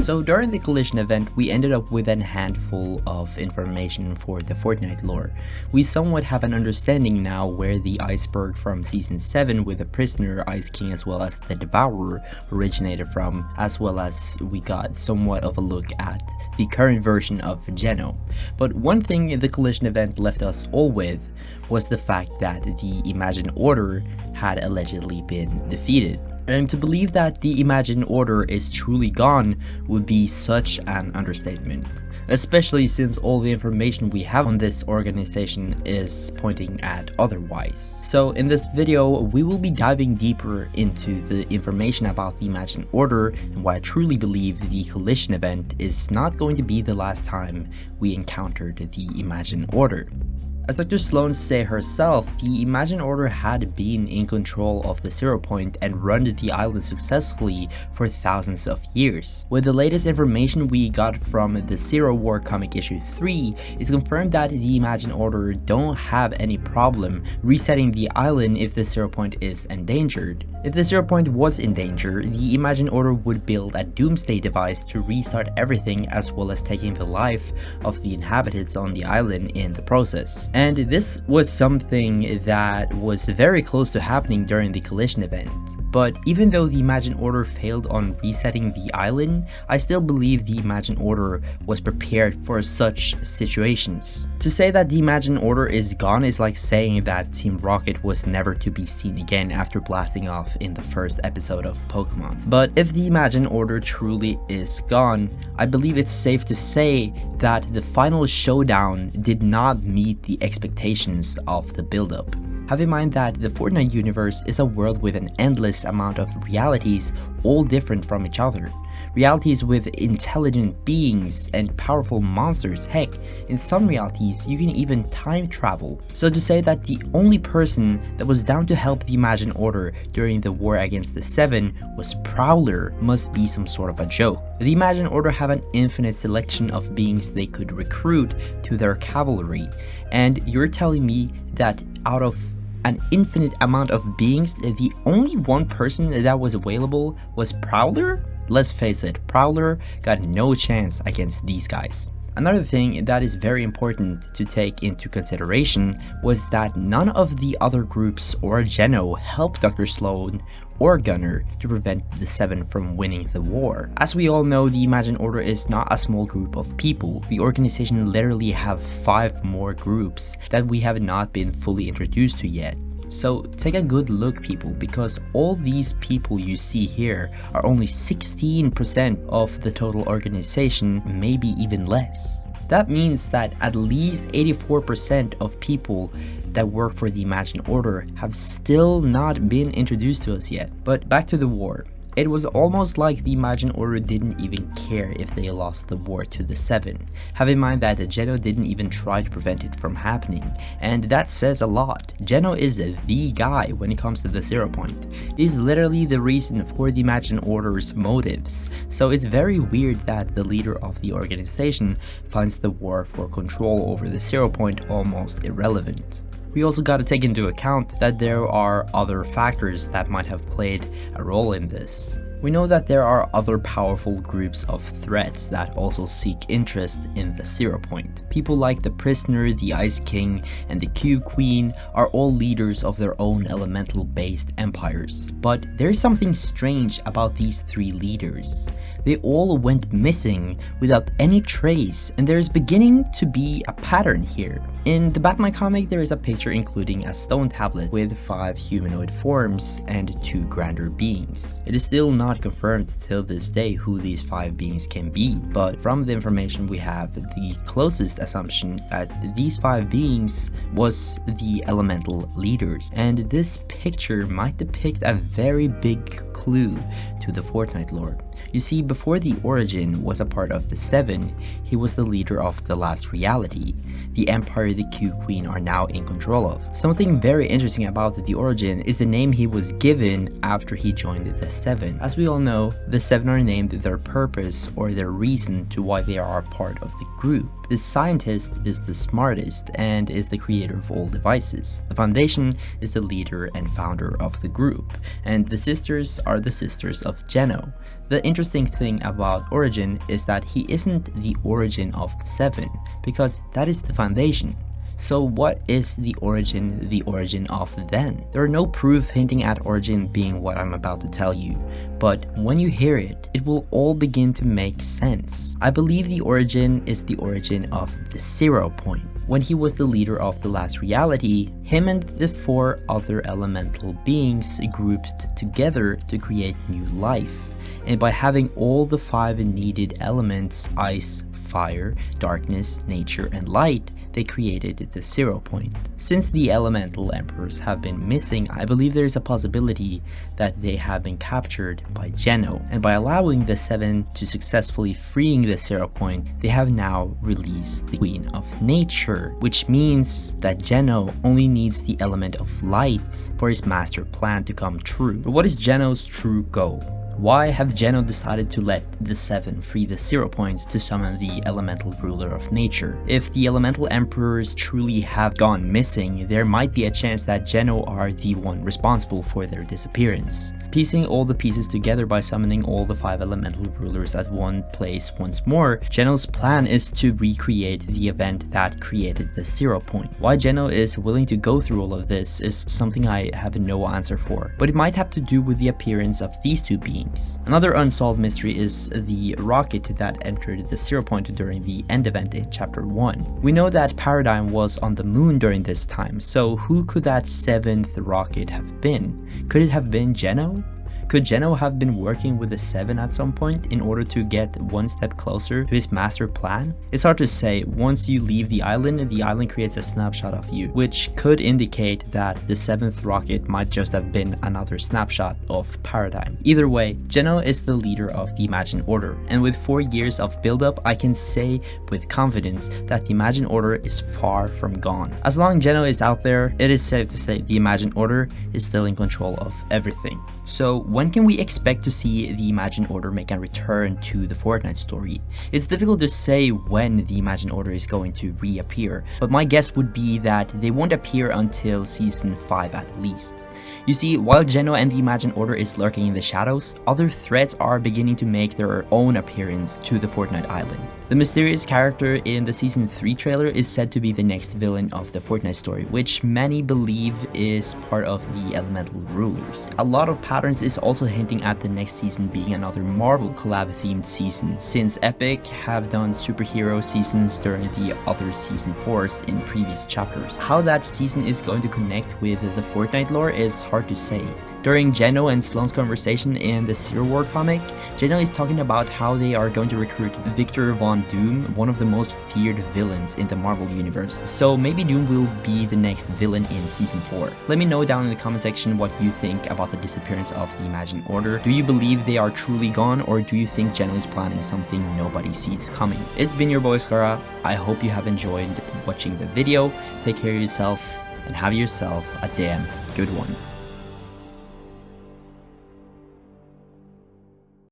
So during the collision event, we ended up with a handful of information for the Fortnite lore. We somewhat have an understanding now where the iceberg from season 7 with the prisoner, Ice King, as well as the Devourer originated from, as well as we got somewhat of a look at the current version of Geno. But one thing the collision event left us all with was the fact that the Imagined Order had allegedly been defeated. And to believe that the Imagined Order is truly gone would be such an understatement, especially since all the information we have on this organization is pointing at otherwise. So in this video, we will be diving deeper into the information about the Imagined Order and why I truly believe the collision event is not going to be the last time we encountered the Imagined Order. As Dr. Sloan say herself, the Imagined Order had been in control of the Zero Point and run the island successfully for thousands of years. With the latest information we got from the Zero War comic issue 3, it's confirmed that the Imagined Order don't have any problem resetting the island if the Zero Point is endangered. If the Zero Point was in danger, the Imagined Order would build a doomsday device to restart everything, as well as taking the life of the inhabitants on the island in the process. And this was something that was very close to happening during the collision event. But even though the Imagined Order failed on resetting the island, I still believe the Imagined Order was prepared for such situations. To say that the Imagined Order is gone is like saying that Team Rocket was never to be seen again after blasting off in the first episode of Pokemon. But if the Imagined Order truly is gone, I believe it's safe to say that the final showdown did not meet the expectations of the build-up. Have in mind that the Fortnite universe is a world with an endless amount of realities, all different from each other. Realities with intelligent beings and powerful monsters. Heck, in some realities you can even time travel. So to say that the only person that was down to help the Imagined Order during the war against the Seven was Prowler must be some sort of a joke. The Imagined Order have an infinite selection of beings they could recruit to their cavalry, and you're telling me that out of an infinite amount of beings, the only one person that was available was Prowler? Let's face it, Prowler got no chance against these guys. Another thing that is very important to take into consideration was that none of the other groups or Geno helped Dr. Sloan or Gunner to prevent the Seven from winning the war. As we all know, the Imagined Order is not a small group of people. The organization literally have 5 more groups that we have not been fully introduced to yet. So take a good look, people, because all these people you see here are only 16% of the total organization, maybe even less. That means that at least 84% of people that work for the Imagined Order have still not been introduced to us yet. But back to the war. It was almost like the Imagined Order didn't even care if they lost the war to the Seven. Have in mind that Geno didn't even try to prevent it from happening, and that says a lot. Geno is the guy when it comes to the Zero Point. He's literally the reason for the Imagined Order's motives, so it's very weird that the leader of the organization finds the war for control over the Zero Point almost irrelevant. We also got to take into account that there are other factors that might have played a role in this. We know that there are other powerful groups of threats that also seek interest in the Zero Point. People like the Prisoner, the Ice King, and the Cube Queen are all leaders of their own elemental-based empires. But there's something strange about these 3 leaders. They all went missing without any trace, and there's beginning to be a pattern here. In the Batman comic, there is a picture including a stone tablet with 5 humanoid forms and 2 grander beings. It is still not confirmed till this day who these 5 beings can be, but from the information we have, the closest assumption that these 5 beings was the elemental leaders. And this picture might depict a very big clue to the Fortnite lore. You see, before the Origin was a part of the Seven, he was the leader of the last reality, the empire the Cube Queen are now in control of. Something very interesting about the Origin is the name he was given after he joined the Seven. As we all know, the Seven are named their purpose or their reason to why they are part of the group. The scientist is the smartest and is the creator of all devices. The Foundation is the leader and founder of the group. And the sisters are the sisters of Geno. The interesting thing about Origin is that he isn't the origin of the Seven, because that is the foundation. So what is the origin of then? There are no proof hinting at Origin being what I'm about to tell you, but when you hear it, it will all begin to make sense. I believe the origin is the origin of the 0 point. When he was the leader of the last reality, him and the 4 other elemental beings grouped together to create new life. And by having all the 5 needed elements, ice, fire, darkness, nature, and light, they created the 0 point. Since the elemental emperors have been missing, I believe there is a possibility that they have been captured by Geno, and by allowing the 7 to successfully freeing the 0 point, they have now released the Queen of Nature, which means that Geno only needs the element of light for his master plan to come true. But what is Geno's true goal? Why have Geno decided to let the 7 free the 0 point to summon the elemental ruler of nature? If the elemental emperors truly have gone missing, there might be a chance that Geno are the one responsible for their disappearance. Piecing all the pieces together by summoning all the 5 elemental rulers at one place once more, Geno's plan is to recreate the event that created the 0 point. Why Geno is willing to go through all of this is something I have no answer for, but it might have to do with the appearance of these 2 beings. Another unsolved mystery is the rocket that entered the 0 point during the end event in chapter 1. We know that Paradigm was on the moon during this time, so who could that 7th rocket have been? Could it have been Geno? Could Geno have been working with the 7 at some point in order to get one step closer to his master plan? It's hard to say. Once you leave the island creates a snapshot of you, which could indicate that the 7th rocket might just have been another snapshot of Paradigm. Either way, Geno is the leader of the Imagine Order, and with 4 years of build-up, I can say with confidence that the Imagine Order is far from gone. As long as Geno is out there, it is safe to say the Imagine Order is still in control of everything. So when can we expect to see the Imagine Order make a return to the Fortnite story? It's difficult to say when the Imagine Order is going to reappear, but my guess would be that they won't appear until Season 5 at least. You see, while Geno and the Imagine Order is lurking in the shadows, other threats are beginning to make their own appearance to the Fortnite island. The mysterious character in the Season 3 trailer is said to be the next villain of the Fortnite story, which many believe is part of the elemental rulers. A lot of patterns is also hinting at the next season being another Marvel collab themed season, since Epic have done superhero seasons during the other Season 4s in previous chapters. How that season is going to connect with the Fortnite lore is hard to say. During Geno and Sloane's conversation in the Zero War comic, Geno is talking about how they are going to recruit Victor Von Doom, one of the most feared villains in the Marvel universe. So maybe Doom will be the next villain in Season 4. Let me know down in the comment section what you think about the disappearance of the Imagine Order. Do you believe they are truly gone, or do you think Geno is planning something nobody sees coming? It's been your boy Skara. I hope you have enjoyed watching the video. Take care of yourself and have yourself a damn good one.